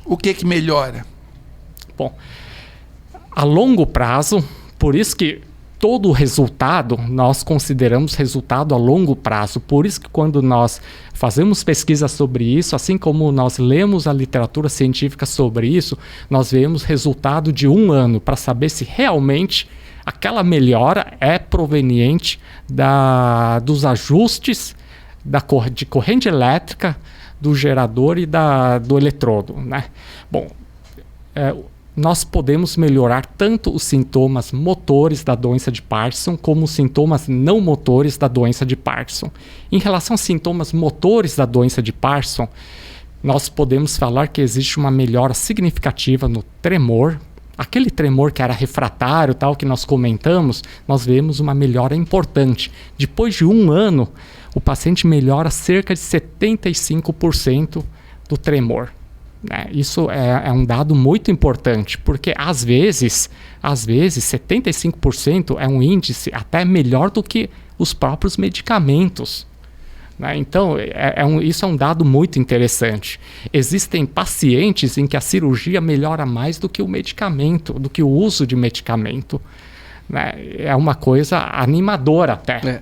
O que melhora? Bom, a longo prazo, por isso que todo o resultado nós consideramos resultado a longo prazo. Por isso que quando nós fazemos pesquisa sobre isso, assim como nós lemos a literatura científica sobre isso, nós vemos resultado de 1 ano para saber se realmente aquela melhora é proveniente dos ajustes de corrente elétrica do gerador e do eletrodo, né? Bom, nós podemos melhorar tanto os sintomas motores da doença de Parkinson como os sintomas não motores da doença de Parkinson. Em relação aos sintomas motores da doença de Parkinson, nós podemos falar que existe uma melhora significativa no tremor. Aquele tremor que era refratário, tal, que nós comentamos, nós vemos uma melhora importante. Depois de 1 ano, o paciente melhora cerca de 75% do tremor. Isso é um dado muito importante, porque às vezes 75% é um índice até melhor do que os próprios medicamentos. Então, isso é um dado muito interessante. Existem pacientes em que a cirurgia melhora mais do que o medicamento, do que o uso de medicamento. É uma coisa animadora até.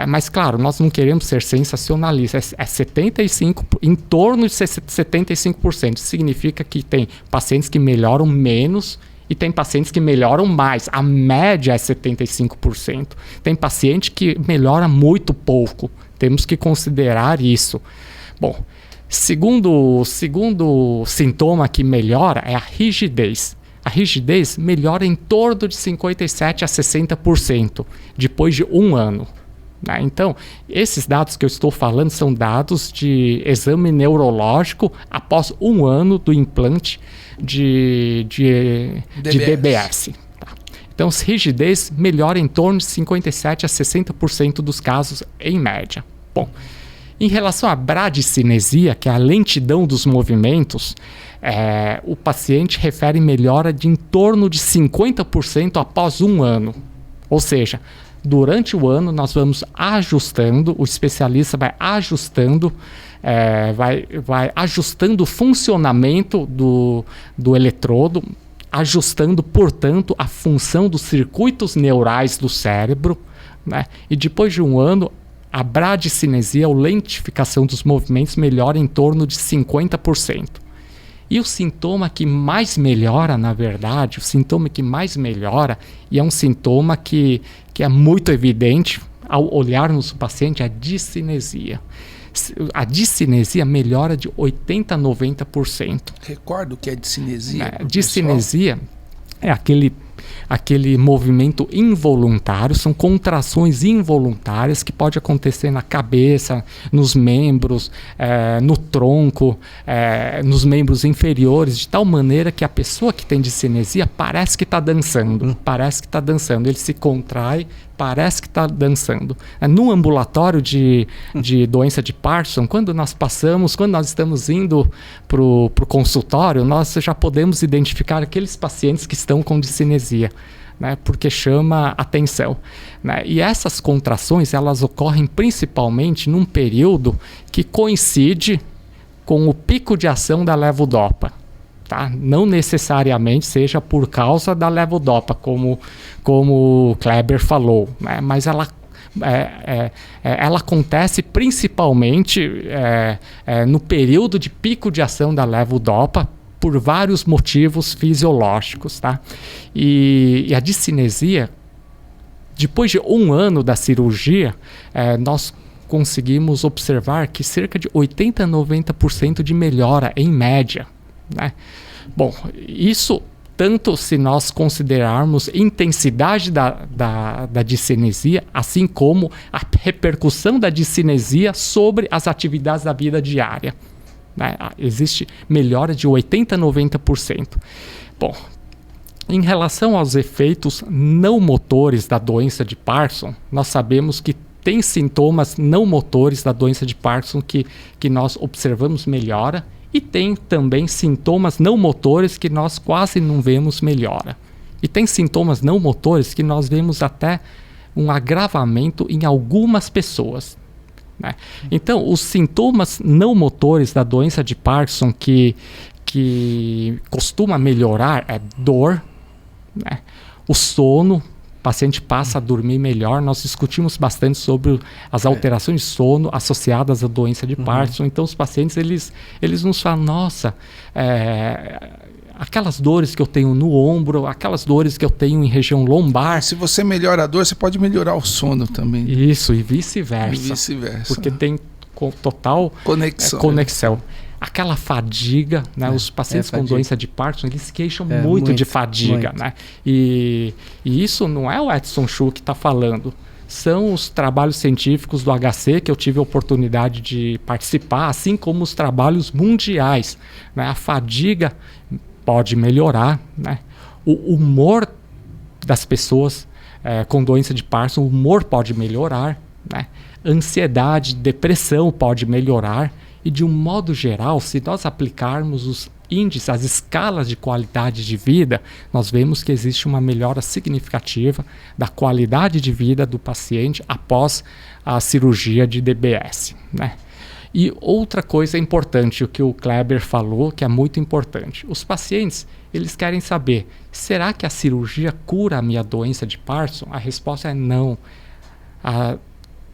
Mas, claro, nós não queremos ser sensacionalistas. É 75%, em torno de 75%. Significa que tem pacientes que melhoram menos e tem pacientes que melhoram mais. A média é 75%. Tem paciente que melhora muito pouco. Temos que considerar isso. Bom, segundo sintoma que melhora é a rigidez. A rigidez melhora em torno de 57% a 60% depois de 1 ano. Então, esses dados que eu estou falando são dados de exame neurológico após 1 ano do implante de DBS. Então, rigidez melhora em torno de 57% a 60% dos casos em média. Bom, em relação à bradicinesia, que é a lentidão dos movimentos, o paciente refere melhora de em torno de 50% após 1 ano. Ou seja, durante o ano nós vamos ajustando, o especialista vai ajustando, vai ajustando o funcionamento do eletrodo, ajustando, portanto, a função dos circuitos neurais do cérebro, né? E depois de 1 ano, a bradicinesia, ou lentificação dos movimentos, melhora em torno de 50%. E o sintoma que mais melhora, na verdade, e é um sintoma que é muito evidente ao olharmos o paciente, é a discinesia. A discinesia melhora de 80% a 90%. Recorda o que é discinesia? Discinesia é aquele movimento involuntário, são contrações involuntárias que pode acontecer na cabeça, nos membros, no tronco, nos membros inferiores, de tal maneira que a pessoa que tem discinesia parece que está dançando, ele se contrai, parece que está dançando. No ambulatório de doença de Parkinson, quando nós estamos indo para o consultório, nós já podemos identificar aqueles pacientes que estão com discinesia, né, porque chama atenção. Né? E essas contrações, elas ocorrem principalmente num período que coincide com o pico de ação da levodopa. Tá? Não necessariamente seja por causa da levodopa, como o Kleber falou, né? Mas ela acontece principalmente no período de pico de ação da levodopa, por vários motivos fisiológicos. Tá? E a discinesia, depois de 1 ano da cirurgia, nós conseguimos observar que cerca de 80% a 90% de melhora em média. Né? Bom, isso tanto se nós considerarmos intensidade da discinesia, assim como a repercussão da discinesia sobre as atividades da vida diária. Né? Existe melhora de 80% a 90%. Bom, em relação aos efeitos não motores da doença de Parkinson, nós sabemos que tem sintomas não motores da doença de Parkinson que nós observamos melhora, e tem também sintomas não motores que nós quase não vemos melhora. E tem sintomas não motores que nós vemos até um agravamento em algumas pessoas. Né? Então, os sintomas não motores da doença de Parkinson que que costuma melhorar é dor, né? O sono. O paciente passa a dormir melhor. Nós discutimos bastante sobre as alterações de sono associadas à doença de Parkinson. Então, os pacientes, eles nos falam, nossa, aquelas dores que eu tenho no ombro, aquelas dores que eu tenho em região lombar. Se você melhora a dor, você pode melhorar o sono também. Isso, e vice-versa. E vice-versa. Porque tem total conexão. Aquela fadiga, né? Os pacientes com doença de Parkinson, eles se queixam muito de fadiga, né? E isso não é o Edson Chu que está falando. São os trabalhos científicos do HC que eu tive a oportunidade de participar, assim como os trabalhos mundiais, né? A fadiga pode melhorar, né? O humor das pessoas com doença de Parkinson, o humor pode melhorar, né? Ansiedade, depressão pode melhorar. E de um modo geral, se nós aplicarmos os índices, as escalas de qualidade de vida, nós vemos que existe uma melhora significativa da qualidade de vida do paciente após a cirurgia de DBS, né? E outra coisa importante, o que o Kleber falou, que é muito importante. Os pacientes, eles querem saber, será que a cirurgia cura a minha doença de Parkinson? A resposta é não. A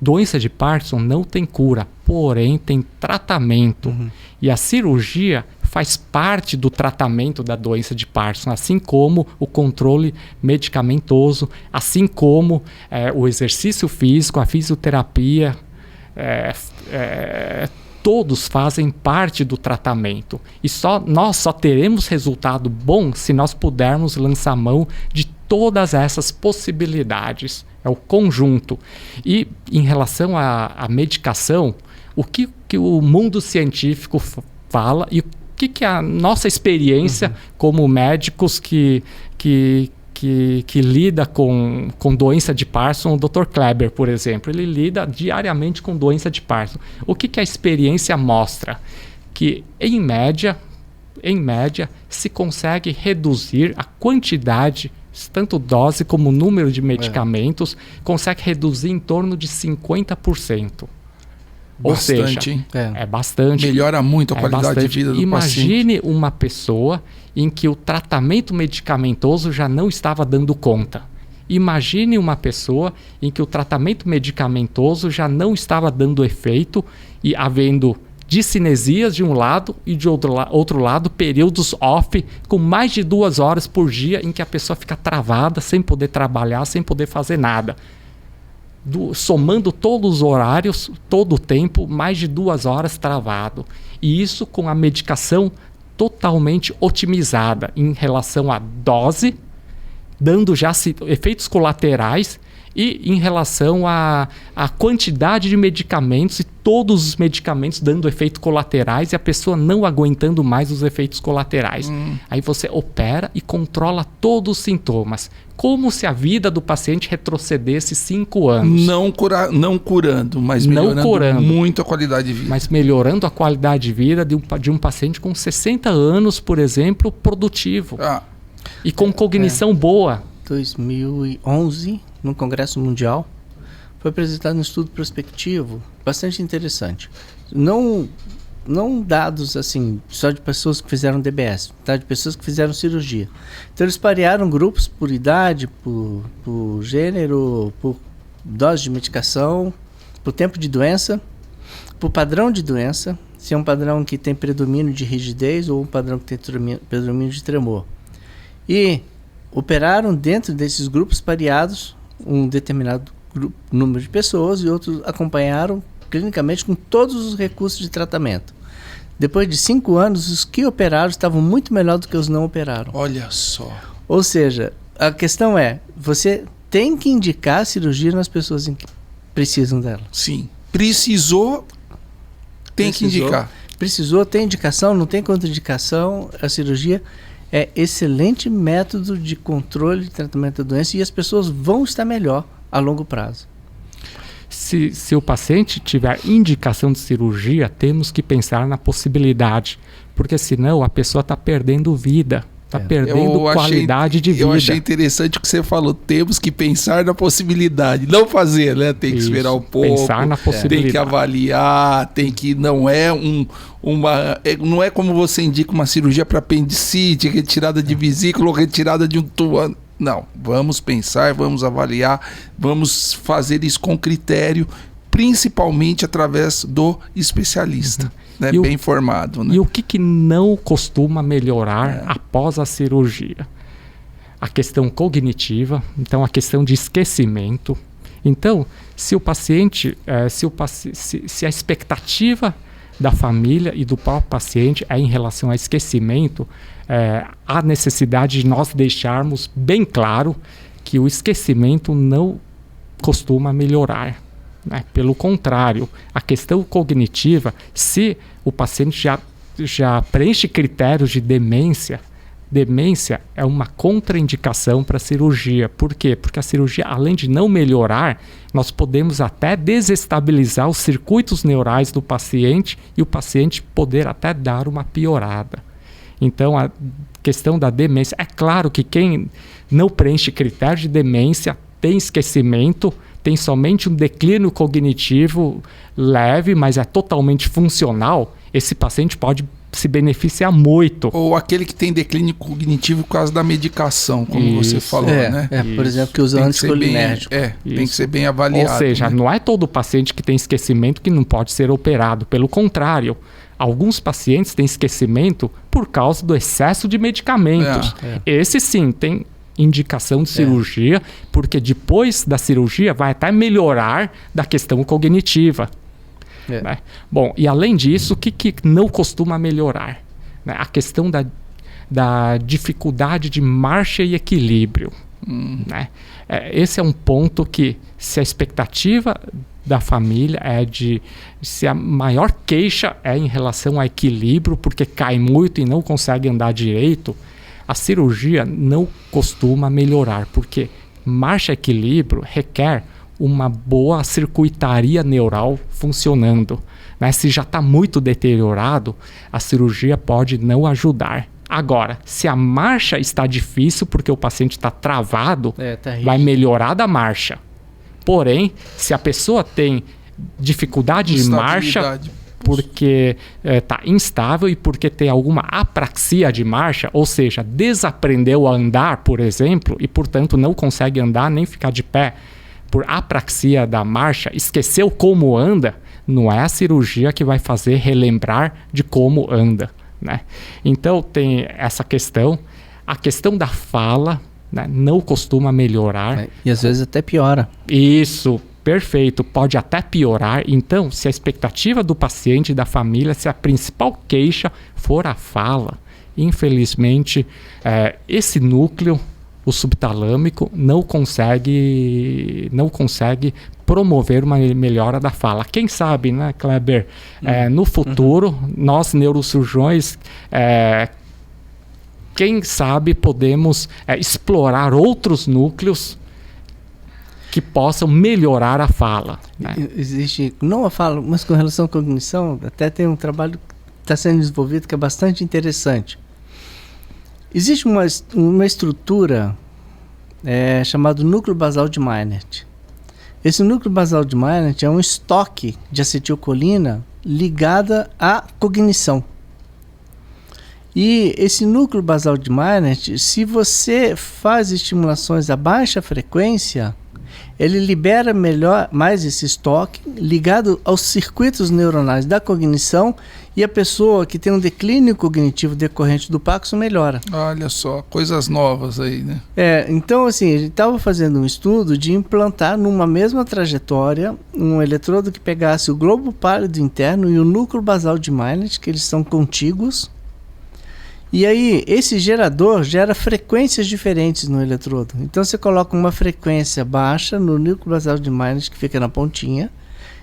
doença de Parkinson não tem cura, porém tem tratamento. E a cirurgia faz parte do tratamento da doença de Parkinson, assim como o controle medicamentoso, assim como o exercício físico, a fisioterapia, todos fazem parte do tratamento. E nós só teremos resultado bom se nós pudermos lançar mão de todas essas possibilidades. É o conjunto. E em relação à medicação, o que o mundo científico fala e o que a nossa experiência como médicos que lida com doença de Parkinson, o Dr. Kleber, por exemplo, ele lida diariamente com doença de Parkinson. O que a experiência mostra? Que, em média, se consegue reduzir a quantidade, tanto dose como número de medicamentos, consegue reduzir em torno de 50%. Ou seja, é bastante. Melhora muito a qualidade de vida do paciente. Imagine uma pessoa em que o tratamento medicamentoso já não estava dando conta. Imagine uma pessoa em que o tratamento medicamentoso já não estava dando efeito e havendo discinesias de um lado e de outro lado períodos off com mais de 2 horas por dia em que a pessoa fica travada, sem poder trabalhar, sem poder fazer nada. Somando todos os horários, todo o tempo, mais de 2 horas travado. E isso com a medicação totalmente otimizada em relação à dose, dando já efeitos colaterais, e em relação à quantidade de medicamentos e todos os medicamentos dando efeitos colaterais e a pessoa não aguentando mais os efeitos colaterais. Aí você opera e controla todos os sintomas. Como se a vida do paciente retrocedesse 5 anos. Não curando, mas melhorando muito a qualidade de vida. Mas melhorando a qualidade de vida de um paciente com 60 anos, por exemplo, produtivo. E com cognição boa. 2011, no Congresso Mundial, foi apresentado um estudo prospectivo bastante interessante. Não dados assim só de pessoas que fizeram DBS, tá? De pessoas que fizeram cirurgia. Então eles parearam grupos por idade, por gênero, por dose de medicação, por tempo de doença, por padrão de doença, se é um padrão que tem predomínio de rigidez ou um padrão que tem predomínio de tremor. E operaram dentro desses grupos pareados um determinado número de pessoas e outros acompanharam clinicamente com todos os recursos de tratamento. Depois de 5 anos, os que operaram estavam muito melhor do que os não operaram. Olha só. Ou seja, a questão é, você tem que indicar a cirurgia nas pessoas que precisam dela. Sim. Precisou, que indicar. Precisou, tem indicação, não tem contraindicação, a cirurgia é excelente método de controle e tratamento da doença e as pessoas vão estar melhor a longo prazo. Se o paciente tiver indicação de cirurgia, temos que pensar na possibilidade, porque senão a pessoa está perdendo vida. Está perdendo qualidade de vida. Eu achei interessante o que você falou. Temos que pensar na possibilidade. Não fazer, né? Tem que esperar um pouco. Pensar na possibilidade. Tem que avaliar. Tem que... Não é não é como você indica uma cirurgia para apendicite, retirada de vesícula ou retirada de um tubo. Não. Vamos pensar, vamos avaliar. Vamos fazer isso com critério, principalmente através do especialista. Né, bem informado. Né? E o que não costuma melhorar após a cirurgia? A questão cognitiva, então a questão de esquecimento. Então, se o paciente, se a expectativa da família e do próprio paciente é em relação ao esquecimento, há necessidade de nós deixarmos bem claro que o esquecimento não costuma melhorar. Né? Pelo contrário, a questão cognitiva, se o paciente já preenche critérios de demência é uma contraindicação para a cirurgia. Por quê? Porque a cirurgia, além de não melhorar, nós podemos até desestabilizar os circuitos neurais do paciente e o paciente poder até dar uma piorada. Então, a questão da demência, é claro que quem não preenche critérios de demência tem esquecimento, tem somente um declínio cognitivo leve, mas é totalmente funcional, esse paciente pode se beneficiar muito. Ou aquele que tem declínio cognitivo por causa da medicação, como você falou, né? Por exemplo, que usa anticolinérgico. Tem que ser bem avaliado. Ou seja, não é todo paciente que tem esquecimento que não pode ser operado. Pelo contrário, alguns pacientes têm esquecimento por causa do excesso de medicamentos. Esse sim tem indicação de cirurgia, porque depois da cirurgia vai até melhorar da questão cognitiva. Né? Bom, e além disso, o que não costuma melhorar? Né? A questão da dificuldade de marcha e equilíbrio. Né? Esse é um ponto que, se a expectativa da família se a maior queixa é em relação ao equilíbrio, porque cai muito e não consegue andar direito, a cirurgia não costuma melhorar, porque marcha e equilíbrio requer uma boa circuitaria neural funcionando. Né? Se já está muito deteriorado, a cirurgia pode não ajudar. Agora, se a marcha está difícil porque o paciente está travado, vai melhorar da marcha. Porém, se a pessoa tem dificuldade de marcha porque está instável e porque tem alguma apraxia de marcha, ou seja, desaprendeu a andar, por exemplo, e portanto não consegue andar nem ficar de pé por apraxia da marcha, esqueceu como anda, não é a cirurgia que vai fazer relembrar de como anda. Né? Então tem essa questão, a questão da fala, né, não costuma melhorar. E às vezes até piora. Isso, perfeito, pode até piorar. Então, se a expectativa do paciente e da família, se a principal queixa for a fala, infelizmente, esse núcleo, o subtalâmico, não consegue promover uma melhora da fala. Quem sabe, né, Kleber, no futuro, nós neurocirurgiões, quem sabe podemos explorar outros núcleos que possam melhorar a fala. Né? Existe, não a fala, mas com relação à cognição, até tem um trabalho que está sendo desenvolvido que é bastante interessante. Existe uma estrutura chamada núcleo basal de Maynard. Esse núcleo basal de Maynard é um estoque de acetilcolina ligada à cognição. E esse núcleo basal de Maynard, se você faz estimulações a baixa frequência, ele libera mais esse estoque ligado aos circuitos neuronais da cognição, e a pessoa que tem um declínio cognitivo decorrente do Parkinson melhora. Olha só, coisas novas aí, né? Então assim, ele estava fazendo um estudo de implantar numa mesma trajetória um eletrodo que pegasse o globo pálido interno e o núcleo basal de Maynard, que eles são contíguos. E aí, esse gerador gera frequências diferentes no eletrodo. Então, você coloca uma frequência baixa no núcleo basal de Maynard, que fica na pontinha,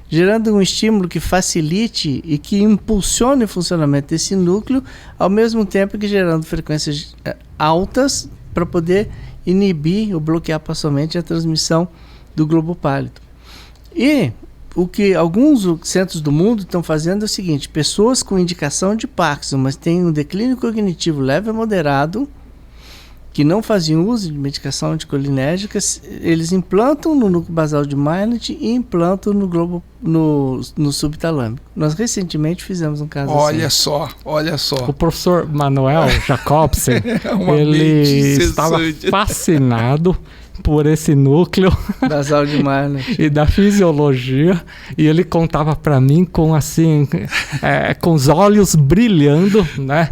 gerando um estímulo que facilite e que impulsione o funcionamento desse núcleo, ao mesmo tempo que gerando frequências altas para poder inibir ou bloquear parcialmente a transmissão do globo pálido. E o que alguns centros do mundo estão fazendo é o seguinte: pessoas com indicação de Parkinson, mas têm um declínio cognitivo leve a moderado, que não faziam uso de medicação anticolinérgica, eles implantam no núcleo basal de Maynard e implantam no globo, no subtalâmico. Nós recentemente fizemos um caso Olha assim. olha só. O professor Manuel Jacobsen, ele estava fascinado por esse núcleo Basal de Maynard. e da fisiologia, e ele contava para mim com assim, com os olhos brilhando, né,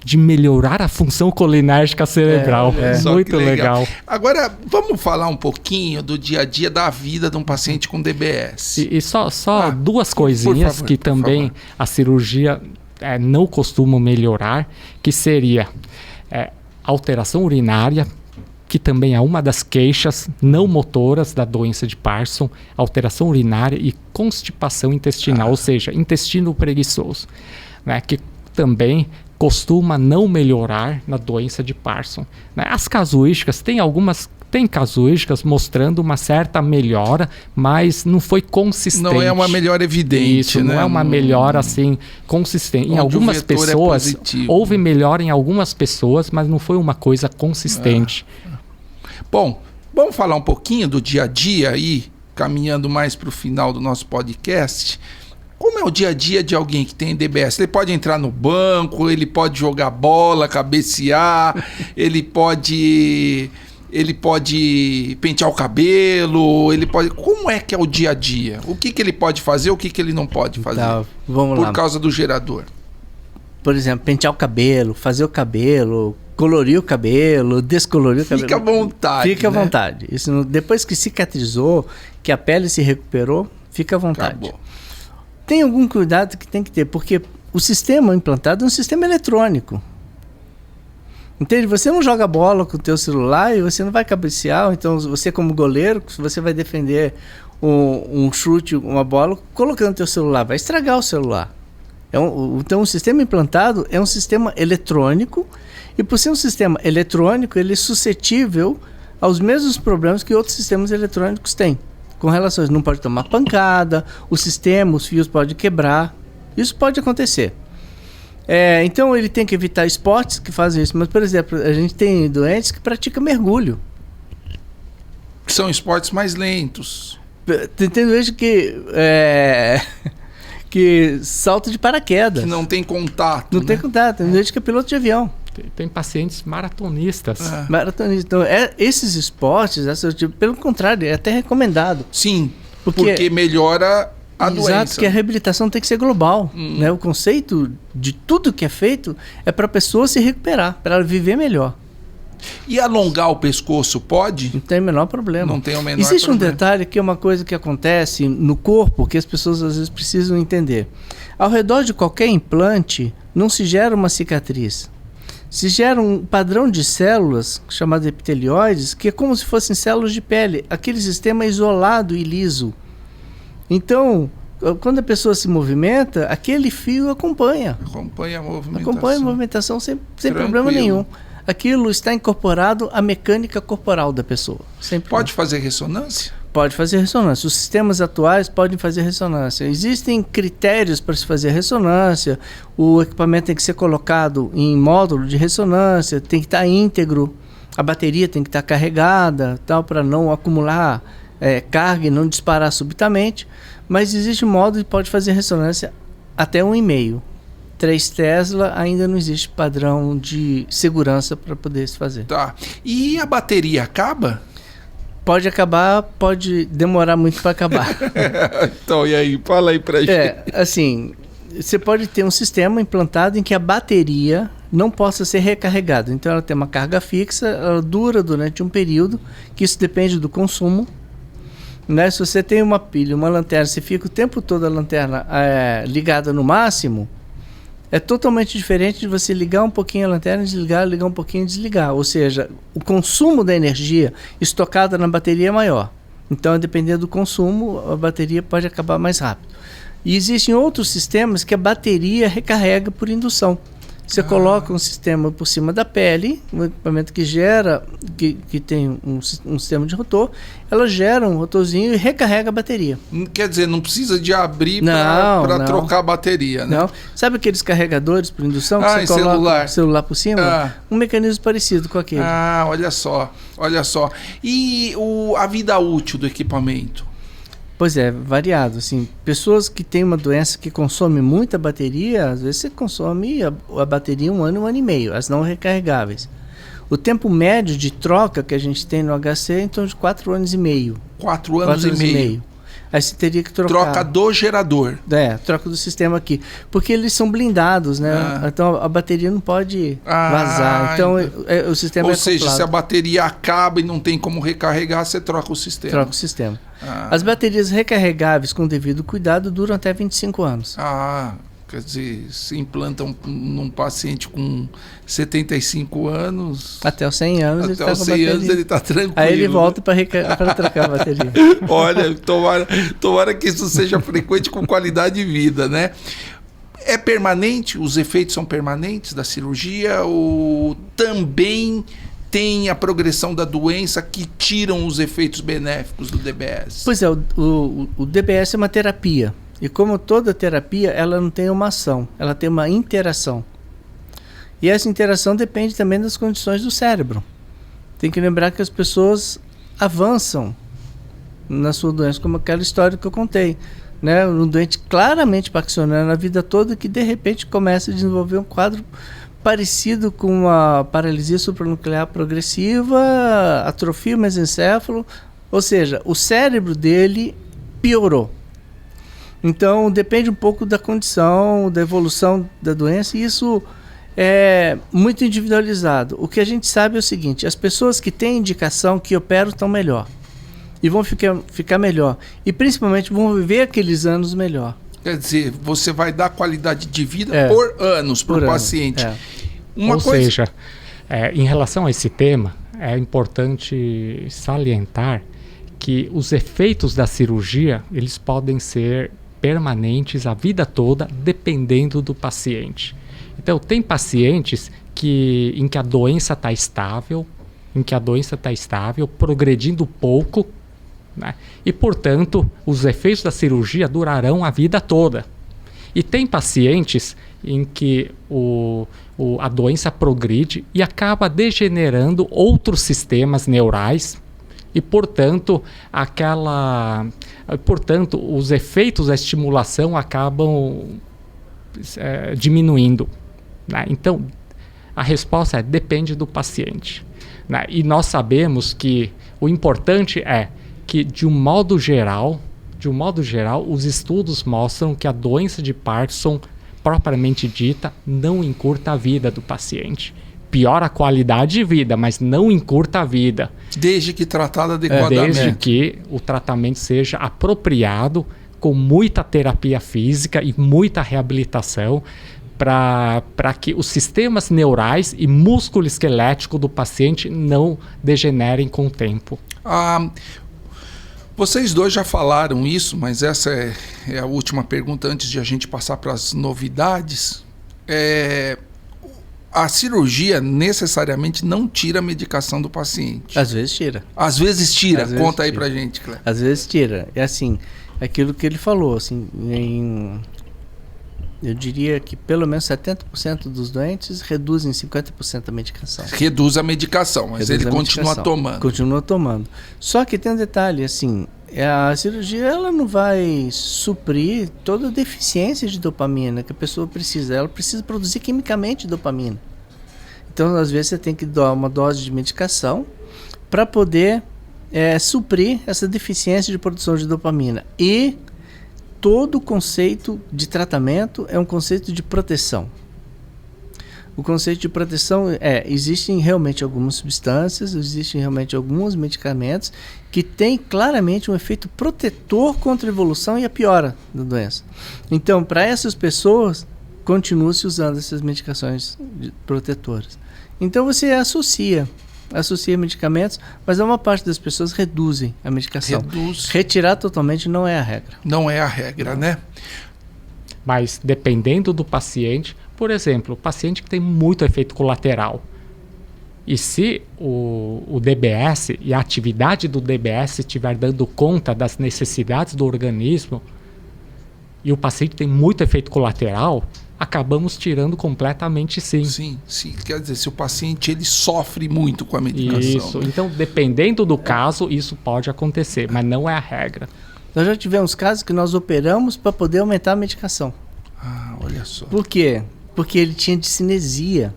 de melhorar a função colinérgica cerebral. Muito legal. Agora, vamos falar um pouquinho do dia a dia da vida de um paciente com DBS. E só duas coisinhas favor, que também a cirurgia não costuma melhorar, que seria alteração urinária, que também é uma das queixas não motoras da doença de Parkinson, alteração urinária e constipação intestinal, ou seja, intestino preguiçoso, né, que também costuma não melhorar na doença de Parkinson. Né? As casuísticas, tem casuísticas mostrando uma certa melhora, mas não foi consistente. Não é uma melhora evidente. Isso, né? não é uma melhora assim consistente. Em algumas pessoas, houve melhora em algumas pessoas, mas não foi uma coisa consistente. Bom, vamos falar um pouquinho do dia a dia aí, caminhando mais para o final do nosso podcast. Como é o dia a dia de alguém que tem DBS? Ele pode entrar no banco, ele pode jogar bola, cabecear, ele pode pentear o cabelo, Como é que é o dia a dia? O que ele pode fazer, o que ele não pode fazer? Tá, vamos lá. Por causa do gerador. Por exemplo, pentear o cabelo, fazer o cabelo, colorir o cabelo, descolorir o cabelo. Fica à vontade. Fica à vontade. Isso, depois que cicatrizou, que a pele se recuperou, fica à vontade. Acabou. Tem algum cuidado que tem que ter, porque o sistema implantado é um sistema eletrônico. Entende? Você não joga bola com o teu celular e você não vai cabecear, então você como goleiro, você vai defender um chute, uma bola, colocando o teu celular, vai estragar o celular. Então o sistema implantado é um sistema eletrônico, e por ser um sistema eletrônico, ele é suscetível aos mesmos problemas que outros sistemas eletrônicos têm. Com relação a isso, não pode tomar pancada, os fios podem quebrar, isso pode acontecer. Então ele tem que evitar esportes que fazem isso, mas por exemplo, a gente tem doentes que praticam mergulho. São esportes mais lentos. Tem doentes que salta de paraquedas. Que não tem contato. Não tem contato, tem gente que é piloto de avião. Tem pacientes maratonistas. Maratonistas. Então, esses esportes, pelo contrário, é até recomendado. Sim, porque melhora a doença. Exato, que a reabilitação tem que ser global. Né? O conceito de tudo que é feito é para a pessoa se recuperar, para ela viver melhor. E alongar o pescoço pode? Não tem o menor problema. Não tem o menor Existe problema. um detalhe que é uma coisa que acontece no corpo que as pessoas às vezes precisam entender. Ao redor de qualquer implante não se gera uma cicatriz. Se gera um padrão de células, chamado epitelioides, que é como se fossem células de pele. Aquele sistema é isolado e liso. Então, quando a pessoa se movimenta, aquele fio acompanha. Acompanha a movimentação. Acompanha a movimentação sem problema nenhum. Aquilo está incorporado à mecânica corporal da pessoa. Pode fazer ressonância? Pode fazer ressonância. Os sistemas atuais podem fazer ressonância. Existem critérios para se fazer ressonância. O equipamento tem que ser colocado em módulo de ressonância, tem que estar íntegro, a bateria tem que estar carregada, tal, para não acumular carga e não disparar subitamente. Mas existe um módulo que pode fazer ressonância até 1,5. 3 Tesla ainda não existe padrão de segurança para poder se fazer. Tá. E a bateria acaba? Pode acabar, pode demorar muito para acabar. Então, e aí? Fala aí pra gente. Assim, você pode ter um sistema implantado em que a bateria não possa ser recarregada. Então, ela tem uma carga fixa, ela dura durante um período, que isso depende do consumo. Né? Se você tem uma pilha, uma lanterna, você fica o tempo todo a lanterna ligada no máximo, é totalmente diferente de você ligar um pouquinho a lanterna, desligar, ligar um pouquinho e desligar. Ou seja, o consumo da energia estocada na bateria é maior. Então, dependendo do consumo, a bateria pode acabar mais rápido. E existem outros sistemas que a bateria recarrega por indução. Você coloca um sistema por cima da pele, um equipamento que gera, que tem um sistema de rotor, ela gera um rotorzinho e recarrega a bateria. Quer dizer, não precisa de abrir para trocar a bateria, né? Não. Sabe aqueles carregadores por indução que você coloca o celular por cima? Um mecanismo parecido com aquele. Olha só. E a vida útil do equipamento? Pois é, variado. Assim, pessoas que têm uma doença que consome muita bateria, às vezes você consome a bateria 1 ano, 1 ano e meio, as não recarregáveis. O tempo médio de troca que a gente tem no HC é em torno de 4 anos e meio. 4 anos e meio. Aí você teria que trocar. Troca do gerador. Troca do sistema aqui. Porque eles são blindados, né? Então a bateria não pode vazar. Então o sistema é acoplado. Ou seja, se a bateria acaba e não tem como recarregar, você troca o sistema. Troca o sistema. As baterias recarregáveis com devido cuidado duram até 25 anos. Quer dizer, se implantam num paciente com 75 anos... Até os 100 anos ele está com a bateria. Até os 100 anos ele está tranquilo. Aí ele volta para trocar a bateria. Olha, tomara que isso seja frequente com qualidade de vida, né? É permanente? Os efeitos são permanentes da cirurgia? Ou também tem a progressão da doença que tiram os efeitos benéficos do DBS? Pois é, o DBS é uma terapia. E como toda terapia, ela não tem uma ação, ela tem uma interação. E essa interação depende também das condições do cérebro. Tem que lembrar que as pessoas avançam na sua doença, como aquela história que eu contei. Né? Um doente claramente parkinsoniano a vida toda que de repente começa a desenvolver um quadro parecido com uma paralisia supranuclear progressiva, atrofia mesencéfalo, ou seja, o cérebro dele piorou. Então, depende um pouco da condição, da evolução da doença, e isso é muito individualizado. O que a gente sabe é o seguinte, as pessoas que têm indicação, que operam, estão melhor. E vão ficar melhor. E, principalmente, vão viver aqueles anos melhor. Quer dizer, você vai dar qualidade de vida por anos para o paciente. Ou seja, em relação a esse tema, é importante salientar que os efeitos da cirurgia, eles podem ser permanentes a vida toda, dependendo do paciente. Então, tem pacientes em que a doença está estável, progredindo pouco, né? E, portanto, os efeitos da cirurgia durarão a vida toda. E tem pacientes em que a doença progride e acaba degenerando outros sistemas neurais, e, portanto, os efeitos da estimulação acabam diminuindo, né? Então, a resposta é depende do paciente, né? E nós sabemos que o importante é que, de um modo geral, os estudos mostram que a doença de Parkinson, propriamente dita, não encurta a vida do paciente. Piora a qualidade de vida, mas não encurta a vida. Desde que tratada adequadamente. Desde que o tratamento seja apropriado, com muita terapia física e muita reabilitação, para que os sistemas neurais e músculo esquelético do paciente não degenerem com o tempo. Vocês dois já falaram isso, mas essa é a última pergunta antes de a gente passar para as novidades. A cirurgia necessariamente não tira a medicação do paciente. Às vezes tira. Às vezes tira. Conta aí pra gente, Cléber. Às vezes tira. É assim, aquilo que ele falou, assim, eu diria que pelo menos 70% dos doentes reduzem 50% a medicação. Reduz a medicação, mas ele continua tomando. Continua tomando. Só que tem um detalhe, assim, a cirurgia ela não vai suprir toda a deficiência de dopamina que a pessoa precisa. Ela precisa produzir quimicamente dopamina. Então, às vezes, você tem que dar uma dose de medicação para poder suprir essa deficiência de produção de dopamina. E todo o conceito de tratamento é um conceito de proteção. O conceito de proteção existem realmente algumas substâncias, existem realmente alguns medicamentos que têm claramente um efeito protetor contra a evolução e a piora da doença. Então, para essas pessoas, continua-se usando essas medicações protetoras. Então, você associa medicamentos, mas uma parte das pessoas reduzem a medicação. Retirar totalmente não é a regra. Não é a regra, né? Mas, dependendo do paciente, por exemplo, o paciente que tem muito efeito colateral. E se o DBS e a atividade do DBS estiver dando conta das necessidades do organismo e o paciente tem muito efeito colateral, acabamos tirando completamente sim. Sim. Quer dizer, se o paciente ele sofre muito com a medicação. Isso. Né? Então, dependendo do caso, isso pode acontecer, mas não é a regra. Nós já tivemos casos que nós operamos para poder aumentar a medicação. Ah, olha só. Por quê? Porque ele tinha discinesia.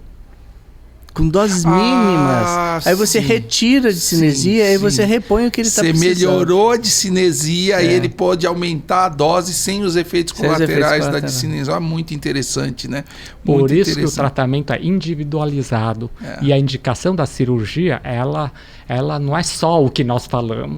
Com doses mínimas. Aí você retira a discinesia, aí você repõe o que ele está precisando. Você melhorou a discinesia e ele pode aumentar a dose sem os efeitos colaterais da discinesia. Muito interessante, né? Por isso que o tratamento é individualizado. E a indicação da cirurgia, ela não é só o que nós falamos.